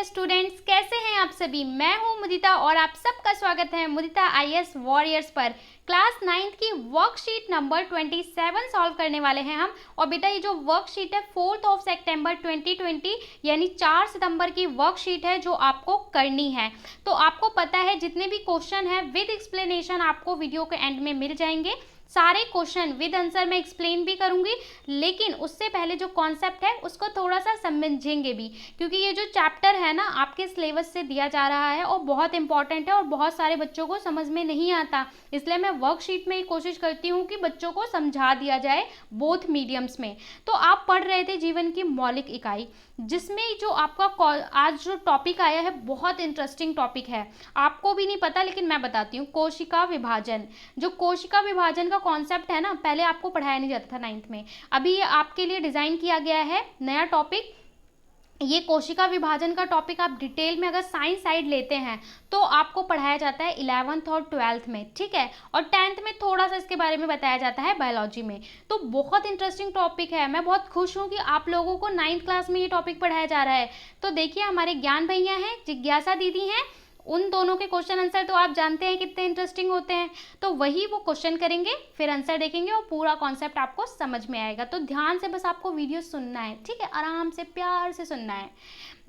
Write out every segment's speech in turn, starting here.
Students, कैसे हैं आप सभी। मैं हूं मुदिता और आप सबका स्वागत है मुदिता आईएएस वॉरियर्स पर। क्लास 9th की वर्कशीट नंबर 27 सॉल्व करने वाले हैं हम। और बेटा ये जो वर्कशीट है 4 सितंबर 2020 यानी 4 सितंबर की वर्कशीट है जो आपको करनी है। तो आपको पता है जितने भी क्वेश्चन है विद एक्सप्लेनेशन आपको वीडियो के एंड में मिल जाएंगे। सारे क्वेश्चन विद आंसर मैं एक्सप्लेन भी करूंगी, लेकिन उससे पहले जो कॉन्सेप्ट है उसको थोड़ा सा समझेंगे भी, क्योंकि ये जो चैप्टर है ना आपके सिलेबस से दिया जा रहा है और बहुत इंपॉर्टेंट है और बहुत सारे बच्चों को समझ में नहीं आता। इसलिए मैं वर्कशीट में ही कोशिश करती हूँ कि बच्चों को समझा दिया जाए बोथ मीडियम्स में। तो आप पढ़ रहे थे जीवन की मौलिक इकाई, जिसमें जो आपका आज जो टॉपिक आया है बहुत इंटरेस्टिंग टॉपिक है। आपको भी नहीं पता लेकिन मैं बताती हूँ, कोशिका विभाजन। जो कोशिका विभाजन का कॉन्सेप्ट है ना, पहले आपको पढ़ाया नहीं जाता था 9th में, अभी ये आपके लिए डिजाइन किया गया है नया टॉपिक। ये कोशिका विभाजन का टॉपिक आप डिटेल में अगर साइंस साइड लेते हैं तो आपको पढ़ाया जाता है 11th और 12th में, ठीक है। और 10th में थोड़ा सा इसके बारे में बताया जाता है बायोलॉजी में। तो बहुत इंटरेस्टिंग टॉपिक है। मैं बहुत खुश हूँ कि आप लोगों को 9th क्लास में ये टॉपिक पढ़ाया जा रहा है। तो देखिए हमारे ज्ञान भैया हैं, जिज्ञासा दीदी हैं, उन दोनों के क्वेश्चन आंसर तो आप जानते हैं कितने इंटरेस्टिंग होते हैं। तो वही वो क्वेश्चन करेंगे, फिर आंसर देखेंगे और पूरा कॉन्सेप्ट आपको समझ में आएगा। तो ध्यान से बस आपको वीडियो सुनना है, ठीक है, आराम से प्यार से सुनना है।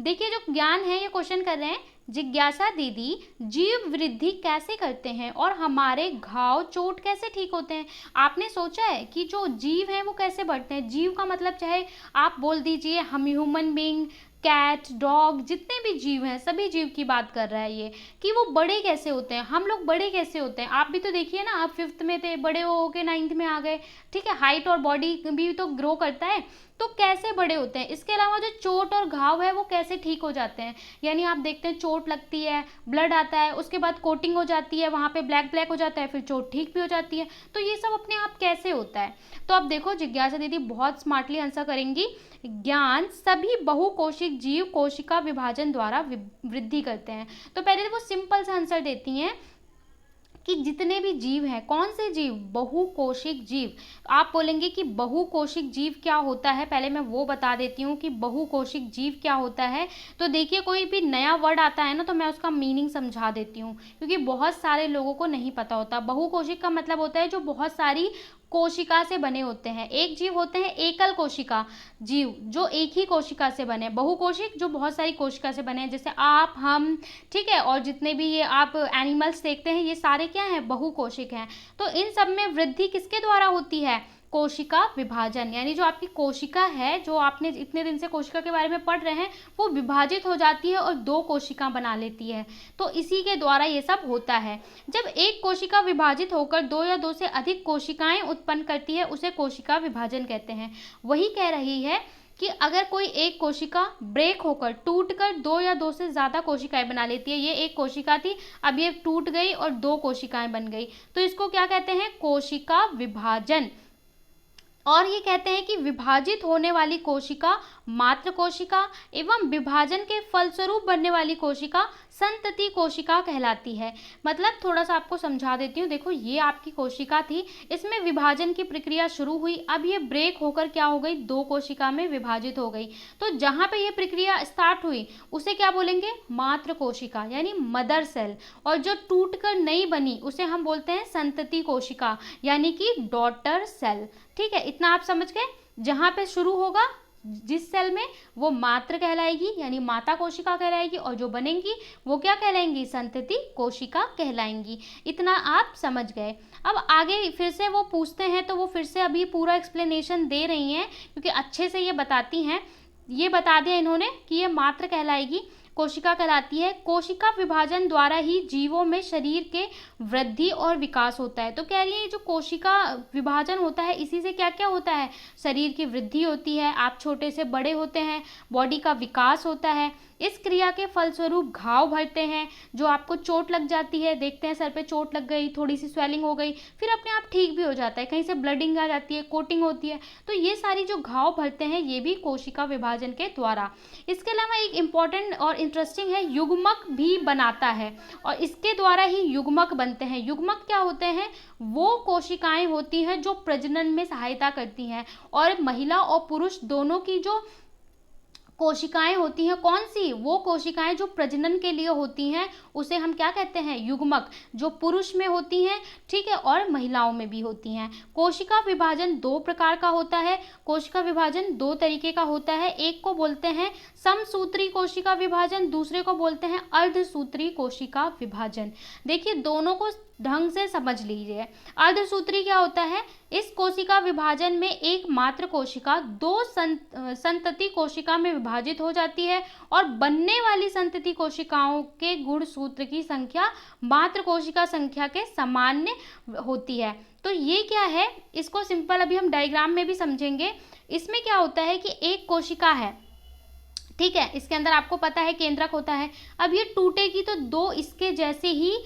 देखिए जो ज्ञान है ये क्वेश्चन कर रहे हैं, जिज्ञासा दीदी जीव वृद्धि कैसे करते हैं और हमारे घाव चोट कैसे ठीक होते हैं। आपने सोचा है कि जो जीव हैं वो कैसे बढ़ते हैं। जीव का मतलब चाहे आप बोल दीजिए हम ह्यूमन बीइंग, कैट, डॉग, जितने भी जीव हैं सभी जीव की बात कर रहा है ये, कि वो बड़े कैसे होते हैं, हम लोग बड़े कैसे होते हैं। आप भी तो देखिए ना, आप 5th में थे, बड़े हो के 9th में आ गए, ठीक है। हाइट और बॉडी भी तो ग्रो करता है, तो कैसे बड़े होते हैं। इसके अलावा जो चोट और घाव है वो कैसे ठीक हो जाते हैं। यानी आप देखते हैं चोट लगती है, ब्लड आता है, उसके बाद कोटिंग हो जाती है, वहाँ पे ब्लैक ब्लैक हो जाता है, फिर चोट ठीक भी हो जाती है। तो ये सब अपने आप कैसे होता है। तो अब देखो जिज्ञासा दीदी बहुत स्मार्टली आंसर करेंगी। ज्ञान सभी बहुकोशिक जीव कोशिका विभाजन द्वारा वृद्धि करते हैं। तो पहले वो सिंपल सा आंसर देती हैं कि जितने भी जीव हैं, कौन से जीव, बहुकोशिक जीव। आप बोलेंगे कि बहुकोशिक जीव क्या होता है, पहले मैं वो बता देती हूँ कि बहुकोशिक जीव क्या होता है। तो देखिए कोई भी नया वर्ड आता है ना तो मैं उसका मीनिंग समझा देती हूँ, क्योंकि बहुत सारे लोगों को नहीं पता होता। बहुकोशिक का मतलब होता है जो बहुत सारी कोशिका से बने होते हैं। एक जीव होते हैं एकल कोशिका जीव, जो एक ही कोशिका से बने। बहुकोशिक जो बहुत सारी कोशिका से बने हैं, जैसे आप, हम, ठीक है, और जितने भी ये आप एनिमल्स देखते हैं ये सारे क्या हैं, बहुकोशिक हैं। तो इन सब में वृद्धि किसके द्वारा होती है, कोशिका विभाजन। यानी जो आपकी कोशिका है, जो आपने इतने दिन से कोशिका के बारे में पढ़ रहे हैं, वो विभाजित हो जाती है और 2 कोशिका बना लेती है। तो इसी के द्वारा ये सब होता है। जब एक कोशिका विभाजित होकर 2 या 2 से अधिक कोशिकाएं उत्पन्न करती है उसे कोशिका विभाजन कहते हैं। वही कह रही है कि अगर कोई एक कोशिका ब्रेक होकर टूटकर 2 या 2 से ज़्यादा कोशिकाएं बना लेती है, ये एक कोशिका थी, अब ये टूट गई और 2 कोशिकाएं बन गई, तो इसको क्या कहते हैं, कोशिका विभाजन। और ये कहते हैं कि विभाजित होने वाली कोशिका मात्र कोशिका एवं विभाजन के फलस्वरूप बनने वाली कोशिका संतति कोशिका कहलाती है। मतलब थोड़ा सा आपको समझा देती हूँ। देखो ये आपकी कोशिका थी, इसमें विभाजन की प्रक्रिया शुरू हुई, अब ये ब्रेक होकर क्या हो गई, 2 कोशिका में विभाजित हो गई। तो जहाँ पे ये प्रक्रिया स्टार्ट हुई उसे क्या बोलेंगे, मात्र कोशिका यानी मदर सेल। और जो टूट कर नहीं बनी उसे हम बोलते हैं संतति कोशिका यानी कि डॉटर सेल, ठीक है। इतना आप समझ गए। जहाँ पे शुरू होगा जिस सेल में वो मात्र कहलाएगी यानी माता कोशिका कहलाएगी, और जो बनेंगी वो क्या कहलाएंगी, संतति कोशिका कहलाएंगी। इतना आप समझ गए। अब आगे फिर से वो पूछते हैं तो वो फिर से अभी पूरा एक्सप्लेनेशन दे रही हैं, क्योंकि अच्छे से ये बताती हैं। ये बता दिया इन्होंने कि ये मात्र कहलाएगी, कोशिका कहलाती है। कोशिका विभाजन द्वारा ही जीवों में शरीर के वृद्धि और विकास होता है। तो कह रही है जो कोशिका विभाजन होता है इसी से क्या क्या होता है, शरीर की वृद्धि होती है, आप छोटे से बड़े होते हैं, बॉडी का विकास होता है। इस क्रिया के फलस्वरूप घाव भरते हैं, जो आपको चोट लग जाती है, देखते हैं सर पे चोट लग गई, थोड़ी सी स्वेलिंग हो गई, फिर अपने आप ठीक भी हो जाता है, कहीं से ब्लडिंग आ जाती है, कोटिंग होती है। तो ये सारी जो घाव भरते हैं ये भी कोशिका विभाजन के द्वारा। इसके अलावा एक इम्पॉर्टेंट और इंटरेस्टिंग है, युग्मक भी बनाता है, और इसके द्वारा ही युग्मक बनते हैं। युग्मक क्या होते हैं, वो कोशिकाएं होती हैं जो प्रजनन में सहायता करती हैं, और महिला और पुरुष दोनों की जो कोशिकाएं होती हैं, कौन सी? वो कोशिकाएं जो प्रजनन के लिए होती हैं, उसे हम क्या कहते हैं? युग्मक, जो पुरुष में होती हैं, ठीक है, और महिलाओं में भी होती हैं। कोशिका विभाजन दो प्रकार का होता है। कोशिका विभाजन दो तरीके का होता है। एक को बोलते हैं समसूत्री कोशिका विभाजन, दूसरे को बोलते हैं अर्धसूत्री कोशिका विभाजन। देखिए दोनों को ढंग से समझ लीजिए। अर्धसूत्री क्या होता है? इस कोशिका विभाजन में एक मात्र कोशिका दो संतति कोशिका में विभाजित हो जाती है और बनने वाली संतति कोशिकाओं के गुणसूत्र की संख्या मात्र कोशिका संख्या के सामान्य होती है। तो ये क्या है, इसको सिंपल अभी हम डायग्राम में भी समझेंगे। इसमें क्या होता है कि एक कोशिका है, ठीक है, इसके अंदर आपको पता है केंद्रक होता है। अब ये टूटेगी तो दो इसके जैसे ही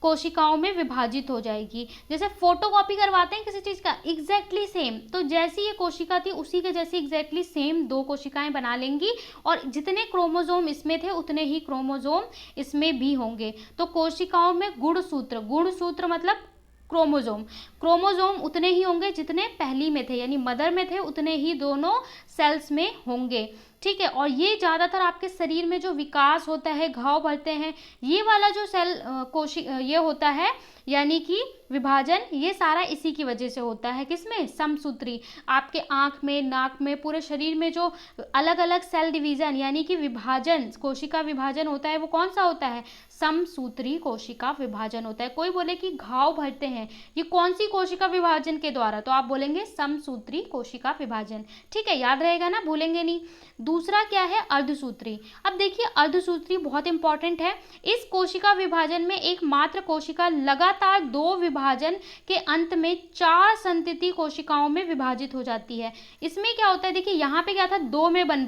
कोशिकाओं में विभाजित हो जाएगी। जैसे फोटोकॉपी करवाते हैं किसी चीज़ का, एग्जैक्टली सेम, तो जैसी ये कोशिका थी उसी के जैसी एग्जैक्टली सेम दो कोशिकाएं बना लेंगी और जितने क्रोमोसोम इसमें थे उतने ही क्रोमोसोम इसमें भी होंगे। तो कोशिकाओं में गुणसूत्र, गुणसूत्र मतलब क्रोमोसोम, क्रोमोसोम उतने ही होंगे जितने पहली में थे, यानी मदर में थे उतने ही दोनों सेल्स में होंगे, ठीक है। और ये ज़्यादातर आपके शरीर में जो विकास होता है, घाव भरते हैं, ये वाला जो सेल ये होता है, यानी कि विभाजन, ये सारा इसी की वजह से होता है। किसमें? समसूत्री। आपके आँख में, नाक में, पूरे शरीर में जो अलग अलग सेल डिवीजन यानी कि विभाजन, कोशिका विभाजन होता है, वो कौन सा होता है? समसूत्री कोशिका विभाजन होता है। कोई बोले कि घाव भरते हैं, ये कौन सी कोशिका विभाजन के द्वारा? तो आप बोलेंगे समसूत्री कोशिका विभाजन, ठीक है, याद रहेगा ना, भूलेंगे नहीं। दूसरा क्या है? अर्धसूत्री। अब देखिए अर्धसूत्री बहुत इंपॉर्टेंट है। इस कोशिका विभाजन में एक मात्र कोशिका लगातार दो विभाजन के अंत में चार संतति कोशिकाओं में विभाजित हो जाती है। इसमें क्या होता है? देखिए यहाँ पे क्या था, दो बन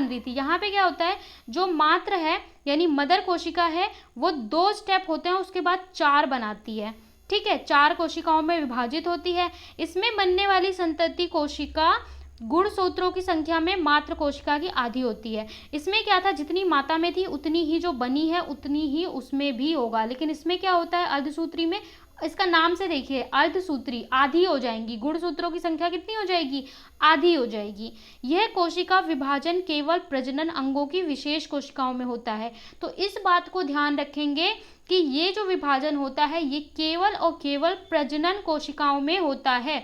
रही थी। यहाँ पे क्या होता है, जो मात्र है यानी मदर कोशिका है, वो दो स्टेप होते हैं, उसके बाद चार बनाती है, ठीक है, चार कोशिकाओं में विभाजित होती है। इसमें बनने वाली संतति कोशिका गुणसूत्रों की संख्या में मात्र कोशिका की आधी होती है। इसमें क्या था, जितनी माता में थी उतनी ही जो बनी है उतनी ही उसमें भी होगा। लेकिन इसमें क्या होता है, अर्धसूत्री में, इसका नाम से देखिए, अर्धसूत्री, आधी हो जाएंगी, गुणसूत्रों की संख्या कितनी हो जाएगी? आधी हो जाएगी। यह कोशिका विभाजन केवल प्रजनन अंगों की विशेष कोशिकाओं में होता है। तो इस बात को ध्यान रखेंगे कि ये जो विभाजन होता है ये केवल और केवल प्रजनन कोशिकाओं में होता है,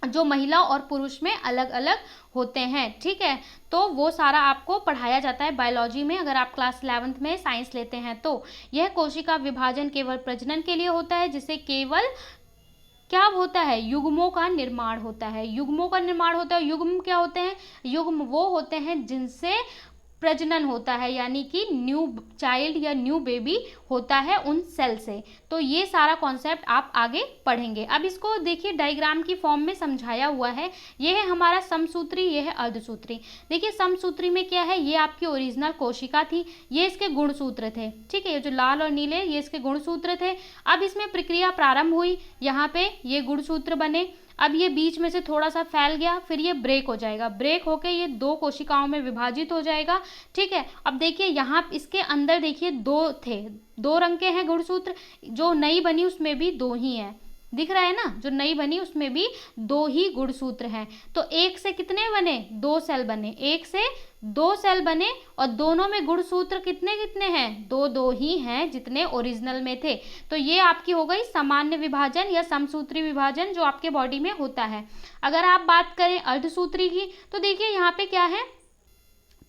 जो महिला और पुरुष में अलग अलग होते हैं, ठीक है। तो वो सारा आपको पढ़ाया जाता है बायोलॉजी में, अगर आप क्लास 11th में साइंस लेते हैं तो। यह कोशिका विभाजन केवल प्रजनन के लिए होता है, जिसे केवल क्या होता है, युग्मों का निर्माण होता है। युग्मों का निर्माण होता है। युग्म क्या होते हैं? युग्म वो होते हैं जिनसे प्रजनन होता है, यानी कि न्यू चाइल्ड या न्यू बेबी होता है उन सेल से। तो ये सारा कॉन्सेप्ट आप आगे पढ़ेंगे। अब इसको देखिए डायग्राम की फॉर्म में समझाया हुआ है। ये है हमारा समसूत्री, ये है अर्धसूत्री। देखिए समसूत्री में क्या है, ये आपकी ओरिजिनल कोशिका थी, ये इसके गुणसूत्र थे, ठीक है, ये जो लाल और नीले ये इसके गुणसूत्र थे। अब इसमें प्रक्रिया प्रारंभ हुई, यहाँ पे ये गुणसूत्र बने, अब ये बीच में से थोड़ा सा फैल गया, फिर ये ब्रेक हो जाएगा, ब्रेक होके ये दो कोशिकाओं में विभाजित हो जाएगा, ठीक है। अब देखिए यहाँ इसके अंदर देखिए दो थे, दो रंग के हैं गुणसूत्र, जो नई बनी उसमें भी दो ही हैं, दिख रहा है ना, जो नई बनी उसमें भी दो ही गुणसूत्र हैं। तो एक से कितने बने? दो सेल बने, एक से दो सेल बने और दोनों में गुणसूत्र कितने कितने हैं? दो दो ही हैं जितने ओरिजिनल में थे। तो ये आपकी हो गई सामान्य विभाजन या समसूत्री विभाजन जो आपके बॉडी में होता है। अगर आप बात करें अर्धसूत्री की तो देखिए यहाँ पे क्या है,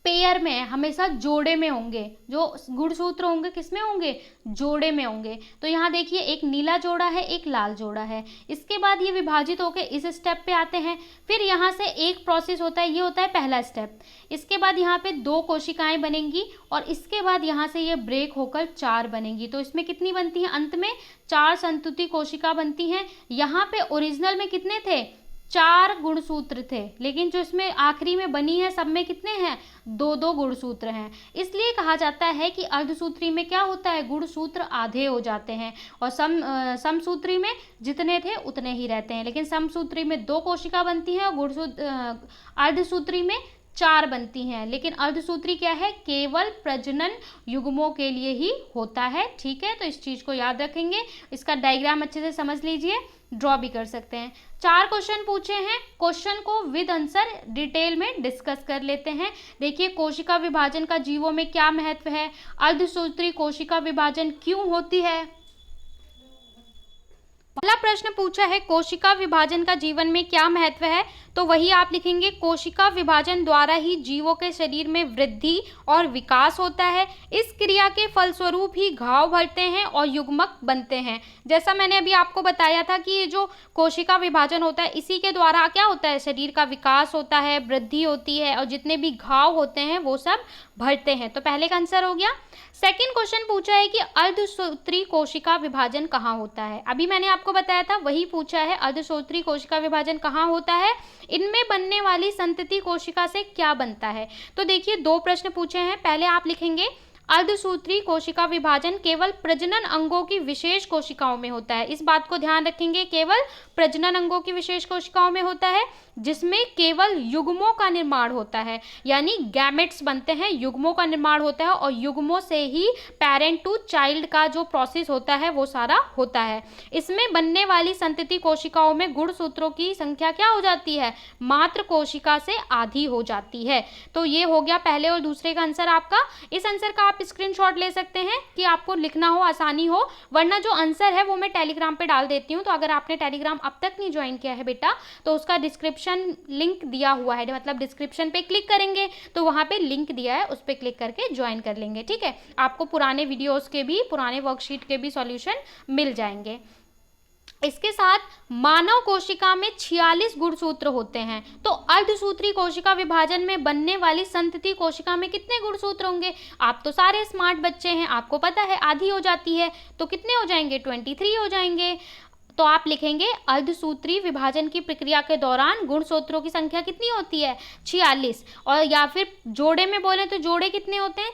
पेयर में, हमेशा जोड़े में होंगे, जो गुणसूत्र होंगे किसमें होंगे? जोड़े में होंगे। तो यहाँ देखिए एक नीला जोड़ा है, एक लाल जोड़ा है। इसके बाद ये विभाजित होकर इस स्टेप पे आते हैं, फिर यहाँ से एक प्रोसेस होता है, ये होता है पहला स्टेप। इसके बाद यहाँ पे दो कोशिकाएं बनेंगी और इसके बाद यहाँ से ये ब्रेक होकर चार बनेंगी। तो इसमें कितनी बनती हैं? अंत में चार संतति कोशिका बनती हैं। यहाँ पे ओरिजिनल में कितने थे? चार गुणसूत्र थे, लेकिन जो इसमें आखिरी में बनी है सब में कितने हैं? दो दो गुणसूत्र हैं। इसलिए कहा जाता है कि अर्धसूत्री में क्या होता है, गुणसूत्र आधे हो जाते हैं और समसूत्री में जितने थे उतने ही रहते हैं। लेकिन समसूत्री में दो कोशिका बनती हैं और अर्धसूत्री में 4 बनती हैं, लेकिन अर्धसूत्री क्या है, केवल प्रजनन युग्मों के लिए ही होता है। ठीक है, तो इस चीज को याद रखेंगे। इसका डायग्राम अच्छे से समझ लीजिए, ड्रॉ भी कर सकते हैं। 4 क्वेश्चन पूछे हैं, क्वेश्चन को विद आंसर डिटेल में डिस्कस कर लेते हैं। देखिए, कोशिका विभाजन का जीवों में क्या महत्व है, अर्धसूत्री कोशिका विभाजन क्यों होती है। पहला प्रश्न पूछा है, कोशिका विभाजन का जीवन में क्या महत्व है, तो वही आप लिखेंगे, कोशिका विभाजन द्वारा ही जीवों के शरीर में वृद्धि और विकास होता है। इस क्रिया के फलस्वरूप ही घाव भरते हैं और युग्मक बनते हैं। जैसा मैंने अभी आपको बताया था कि ये जो कोशिका विभाजन होता है, इसी के द्वारा क्या होता है, शरीर का विकास होता है, वृद्धि होती है और जितने भी घाव होते हैं वो सब भरते हैं। तो पहले का आंसर हो गया। सेकंड क्वेश्चन पूछा है कि अर्धसूत्री कोशिका विभाजन कहाँ होता है। अभी मैंने आपको बताया था, वही पूछा है, अर्धसूत्री कोशिका विभाजन कहाँ होता है, इनमें बनने वाली संतति कोशिका से क्या बनता है। तो देखिए, 2 प्रश्न पूछे हैं। पहले आप लिखेंगे, अर्धसूत्री कोशिका विभाजन केवल प्रजनन अंगों की विशेष कोशिकाओं में होता है। इस बात को ध्यान रखेंगे, केवल प्रजनन अंगों की विशेष कोशिकाओं में होता है, जिसमें केवल युग्मों का निर्माण होता है, यानी गैमेट्स बनते हैं, युग्मों का निर्माण होता है और युग्मों से ही पेरेंट टू चाइल्ड का जो प्रोसेस होता है वो सारा होता है। इसमें बनने वाली संतति कोशिकाओं में गुणसूत्रों की संख्या क्या हो जाती है, मात्र कोशिका से आधी हो जाती है। तो ये हो गया पहले और दूसरे का आंसर आपका। इस आंसर का आप स्क्रीनशॉट ले सकते हैं कि आपको लिखना हो, आसानी हो, वरना जो आंसर है वो मैं टेलीग्राम पे डाल देती हूँ। तो अगर आपने टेलीग्राम अब तक नहीं ज्वाइन किया है बेटा, तो उसका डिस्क्रिप्शन लिंक दिया हुआ है, मतलब डिस्क्रिप्शन पे क्लिक करेंगे तो वहां पे लिंक दिया है, उस पे क्लिक करके ज्वाइन कर लेंगे। ठीक है, आपको पुराने वीडियोस के भी, पुराने वर्कशीट के भी सॉल्यूशन मिल जाएंगे। इसके साथ मानव कोशिका में 46 गुणसूत्र होते हैं, तो अर्धसूत्री कोशिका विभाजन में बनने वाली संतति कोशिका में कितने गुणसूत्र होंगे। आप तो सारे स्मार्ट बच्चे हैं, आपको पता है आधी हो जाती है, तो कितने हो जाएंगे, 23 हो जाएंगे। तो आप लिखेंगे, अर्धसूत्री विभाजन की प्रक्रिया के दौरान गुणसूत्रों की संख्या कितनी होती है, 46। और या फिर जोड़े में बोले तो जोड़े कितने होते हैं,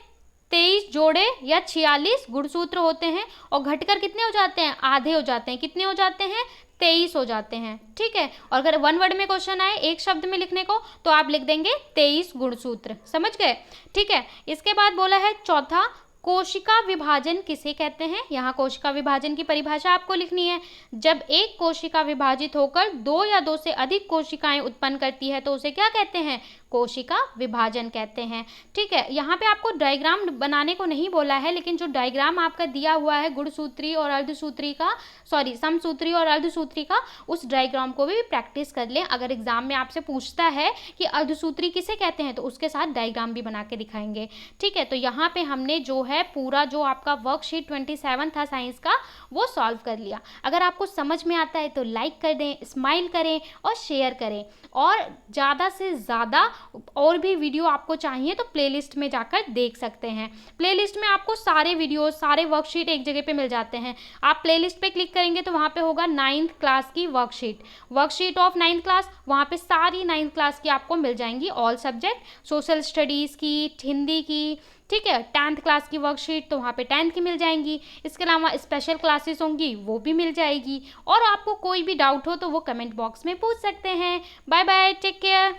23 जोड़े या 46 गुणसूत्र होते हैं, और घटकर कितने हो जाते हैं, आधे हो जाते हैं। कितने हो जाते हैं, 23 हो जाते हैं। ठीक है, और अगर 1 वर्ड में क्वेश्चन आए, एक शब्द में लिखने को, तो आप लिख देंगे 23 गुणसूत्र। समझ गए। ठीक है, इसके बाद बोला है चौथा, कोशिका विभाजन किसे कहते हैं। यहाँ कोशिका विभाजन की परिभाषा आपको लिखनी है। जब एक कोशिका विभाजित होकर 2 या 2 से अधिक कोशिकाएं उत्पन्न करती है तो उसे क्या कहते हैं, कोशिका विभाजन कहते हैं। ठीक है, यहाँ पे आपको डायग्राम बनाने को नहीं बोला है, लेकिन जो डायग्राम आपका दिया हुआ है गुणसूत्री और अर्धसूत्री का, सॉरी समसूत्री और अर्धसूत्री का, उस डायग्राम को भी प्रैक्टिस कर लें। अगर एग्जाम में आपसे पूछता है कि अर्धसूत्री किसे कहते हैं, तो उसके साथ डायग्राम भी बना के दिखाएंगे। ठीक है, तो यहाँ पे हमने जो है पूरा जो आपका वर्कशीट 27 था साइंस का, वो सॉल्व कर लिया। अगर आपको समझ में आता है तो लाइक कर दें, स्माइल करें और शेयर करें, और ज़्यादा से ज़्यादा और भी वीडियो आपको चाहिए तो प्लेलिस्ट में जाकर देख सकते हैं। प्लेलिस्ट में आपको सारे वीडियो, सारे वर्कशीट एक जगह पे मिल जाते हैं। आप प्लेलिस्ट पे क्लिक करेंगे तो वहाँ पे होगा 9th क्लास की वर्कशीट ऑफ 9th क्लास। वहाँ पे सारी 9th क्लास की आपको मिल जाएंगी, ऑल सब्जेक्ट, सोशल स्टडीज़ की, हिंदी की। ठीक है, 10th क्लास की वर्कशीट तो वहाँ पे 10th की मिल जाएंगी। इसके अलावा स्पेशल क्लासेस होंगी, वो भी मिल जाएगी। और आपको कोई भी डाउट हो तो वो कमेंट बॉक्स में पूछ सकते हैं। Bye bye, take care.